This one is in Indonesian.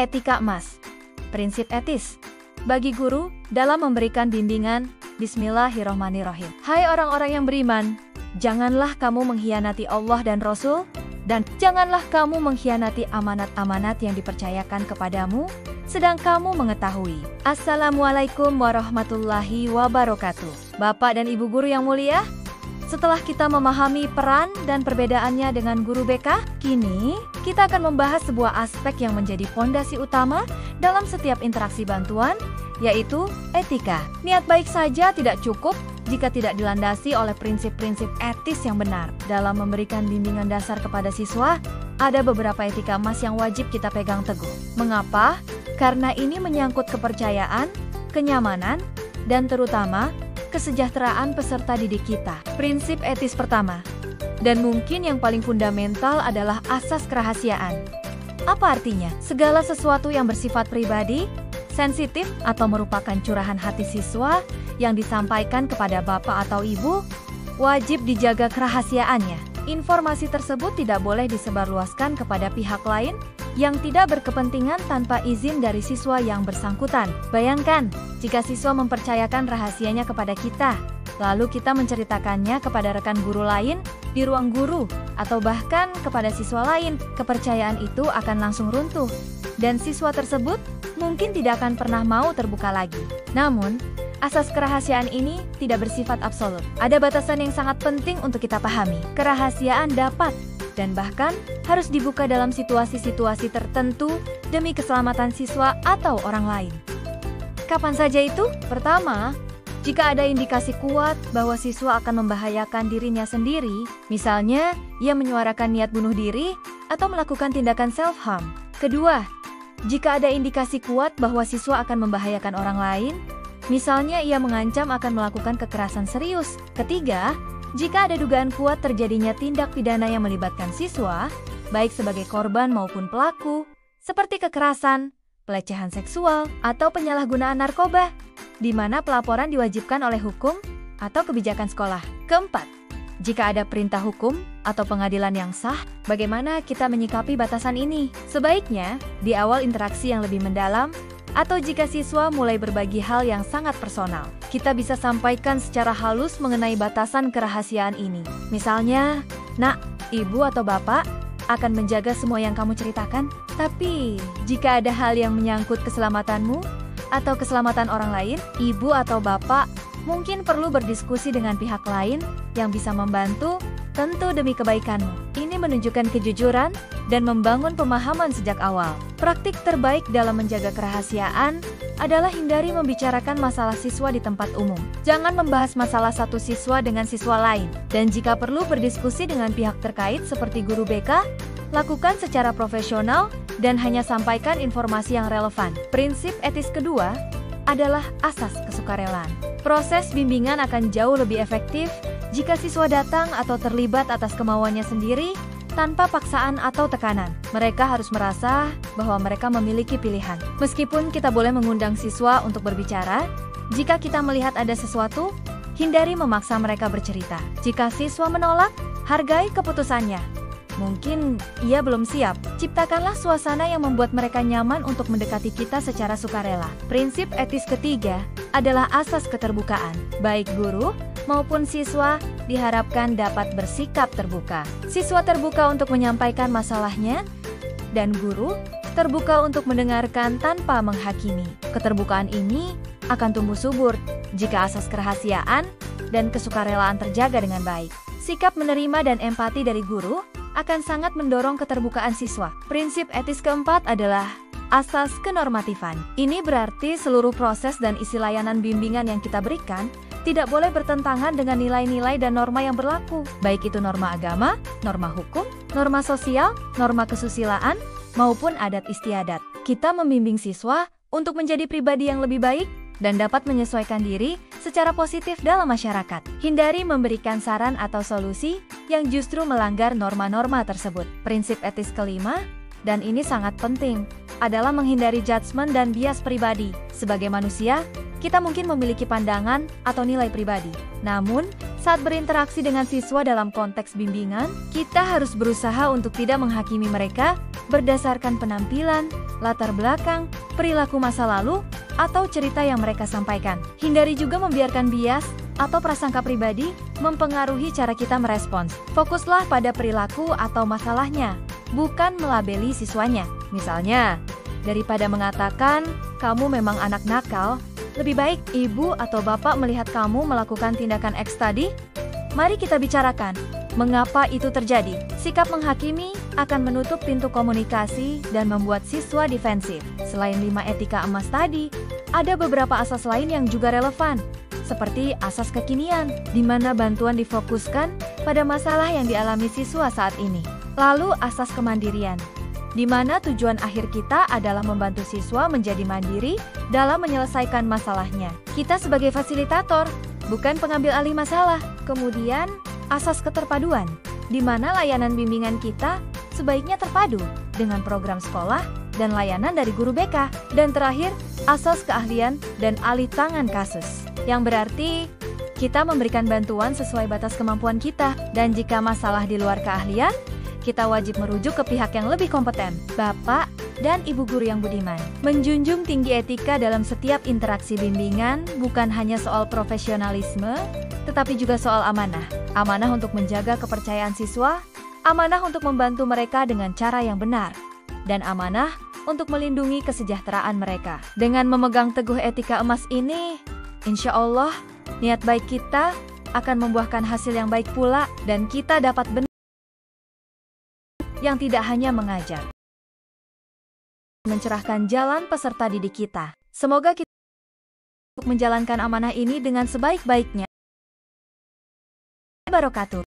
Etika emas. Prinsip etis bagi guru dalam memberikan bimbingan. Bismillahirrohmanirrohim. Hai orang-orang yang beriman, janganlah kamu mengkhianati Allah dan Rasul, dan janganlah kamu mengkhianati amanat-amanat yang dipercayakan kepadamu, sedang kamu mengetahui. Assalamualaikum warahmatullahi wabarakatuh. Bapak dan Ibu guru yang mulia, setelah kita memahami peran dan perbedaannya dengan guru BK, kini kita akan membahas sebuah aspek yang menjadi fondasi utama dalam setiap interaksi bantuan, yaitu etika. Niat baik saja tidak cukup jika tidak dilandasi oleh prinsip-prinsip etis yang benar. Dalam memberikan bimbingan dasar kepada siswa, ada beberapa etika emas yang wajib kita pegang teguh. Mengapa? Karena ini menyangkut kepercayaan, kenyamanan, dan terutama kesejahteraan peserta didik kita. Prinsip etis pertama, dan mungkin yang paling fundamental, adalah asas kerahasiaan. Apa artinya? Segala sesuatu yang bersifat pribadi, sensitif, atau merupakan curahan hati siswa yang disampaikan kepada bapak atau ibu, wajib dijaga kerahasiaannya. Informasi tersebut tidak boleh disebarluaskan kepada pihak lain yang tidak berkepentingan tanpa izin dari siswa yang bersangkutan. Bayangkan, jika siswa mempercayakan rahasianya kepada kita, lalu kita menceritakannya kepada rekan guru lain di ruang guru, atau bahkan kepada siswa lain, kepercayaan itu akan langsung runtuh, dan siswa tersebut mungkin tidak akan pernah mau terbuka lagi. Namun, asas kerahasiaan ini tidak bersifat absolut. Ada batasan yang sangat penting untuk kita pahami. Kerahasiaan dapat dan bahkan harus dibuka dalam situasi-situasi tertentu demi keselamatan siswa atau orang lain. Kapan saja itu? Pertama, jika ada indikasi kuat bahwa siswa akan membahayakan dirinya sendiri, misalnya ia menyuarakan niat bunuh diri atau melakukan tindakan self-harm. Kedua, jika ada indikasi kuat bahwa siswa akan membahayakan orang lain, misalnya ia mengancam akan melakukan kekerasan serius. Ketiga, jika ada dugaan kuat terjadinya tindak pidana yang melibatkan siswa, baik sebagai korban maupun pelaku, seperti kekerasan, pelecehan seksual, atau penyalahgunaan narkoba, di mana pelaporan diwajibkan oleh hukum atau kebijakan sekolah. Keempat, jika ada perintah hukum atau pengadilan yang sah, bagaimana kita menyikapi batasan ini? Sebaiknya, di awal interaksi yang lebih mendalam, atau jika siswa mulai berbagi hal yang sangat personal, kita bisa sampaikan secara halus mengenai batasan kerahasiaan ini. Misalnya, "Nak, ibu atau bapak akan menjaga semua yang kamu ceritakan. Tapi, jika ada hal yang menyangkut keselamatanmu atau keselamatan orang lain, ibu atau bapak mungkin perlu berdiskusi dengan pihak lain yang bisa membantu, tentu demi kebaikanmu." Ini menunjukkan kejujuran dan membangun pemahaman sejak awal. Praktik terbaik dalam menjaga kerahasiaan adalah hindari membicarakan masalah siswa di tempat umum. Jangan membahas masalah satu siswa dengan siswa lain. Dan jika perlu berdiskusi dengan pihak terkait seperti guru BK, lakukan secara profesional dan hanya sampaikan informasi yang relevan. Prinsip etis kedua adalah asas kesukarelaan. Proses bimbingan akan jauh lebih efektif jika siswa datang atau terlibat atas kemauannya sendiri, tanpa paksaan atau tekanan. Mereka harus merasa bahwa mereka memiliki pilihan. Meskipun kita boleh mengundang siswa untuk berbicara, jika kita melihat ada sesuatu, hindari memaksa mereka bercerita. Jika siswa menolak, hargai keputusannya. Mungkin ia belum siap. Ciptakanlah suasana yang membuat mereka nyaman untuk mendekati kita secara sukarela. Prinsip etis ketiga adalah asas keterbukaan. Baik guru maupun siswa diharapkan dapat bersikap terbuka. Siswa terbuka untuk menyampaikan masalahnya, dan guru terbuka untuk mendengarkan tanpa menghakimi. Keterbukaan ini akan tumbuh subur jika asas kerahasiaan dan kesukarelaan terjaga dengan baik. Sikap menerima dan empati dari guru akan sangat mendorong keterbukaan siswa. Prinsip etis keempat adalah asas kenormatifan. Ini berarti seluruh proses dan isi layanan bimbingan yang kita berikan tidak boleh bertentangan dengan nilai-nilai dan norma yang berlaku, baik itu norma agama, norma hukum, norma sosial, norma kesusilaan, maupun adat istiadat. Kita membimbing siswa untuk menjadi pribadi yang lebih baik dan dapat menyesuaikan diri secara positif dalam masyarakat. Hindari memberikan saran atau solusi yang justru melanggar norma-norma tersebut. Prinsip etis kelima, dan ini sangat penting, adalah menghindari judgement dan bias pribadi. Sebagai manusia, kita mungkin memiliki pandangan atau nilai pribadi. Namun, saat berinteraksi dengan siswa dalam konteks bimbingan, kita harus berusaha untuk tidak menghakimi mereka berdasarkan penampilan, latar belakang, perilaku masa lalu, atau cerita yang mereka sampaikan. Hindari juga membiarkan bias atau prasangka pribadi mempengaruhi cara kita merespons. Fokuslah pada perilaku atau masalahnya, bukan melabeli siswanya. Misalnya, daripada mengatakan, kamu memang anak nakal, lebih baik ibu atau bapak melihat kamu melakukan tindakan X tadi. Mari kita bicarakan, mengapa itu terjadi? Sikap menghakimi akan menutup pintu komunikasi dan membuat siswa defensif. Selain 5 etika emas tadi, ada beberapa asas lain yang juga relevan, seperti asas kekinian, di mana bantuan difokuskan pada masalah yang dialami siswa saat ini. Lalu asas kemandirian, di mana tujuan akhir kita adalah membantu siswa menjadi mandiri dalam menyelesaikan masalahnya. Kita sebagai fasilitator, bukan pengambil alih masalah. Kemudian, asas keterpaduan, di mana layanan bimbingan kita sebaiknya terpadu dengan program sekolah dan layanan dari guru BK. Dan terakhir, asas keahlian dan alih tangan kasus, yang berarti kita memberikan bantuan sesuai batas kemampuan kita. Dan jika masalah di luar keahlian, kita wajib merujuk ke pihak yang lebih kompeten, Bapak dan Ibu guru yang budiman. Menjunjung tinggi etika dalam setiap interaksi bimbingan bukan hanya soal profesionalisme, tetapi juga soal amanah. Amanah untuk menjaga kepercayaan siswa, amanah untuk membantu mereka dengan cara yang benar, dan amanah untuk melindungi kesejahteraan mereka. Dengan memegang teguh etika emas ini, insya Allah, niat baik kita akan membuahkan hasil yang baik pula, dan kita dapat benar yang tidak hanya mengajar, mencerahkan jalan peserta didik kita. Semoga kita menjalankan amanah ini dengan sebaik-baiknya. Barakatuh.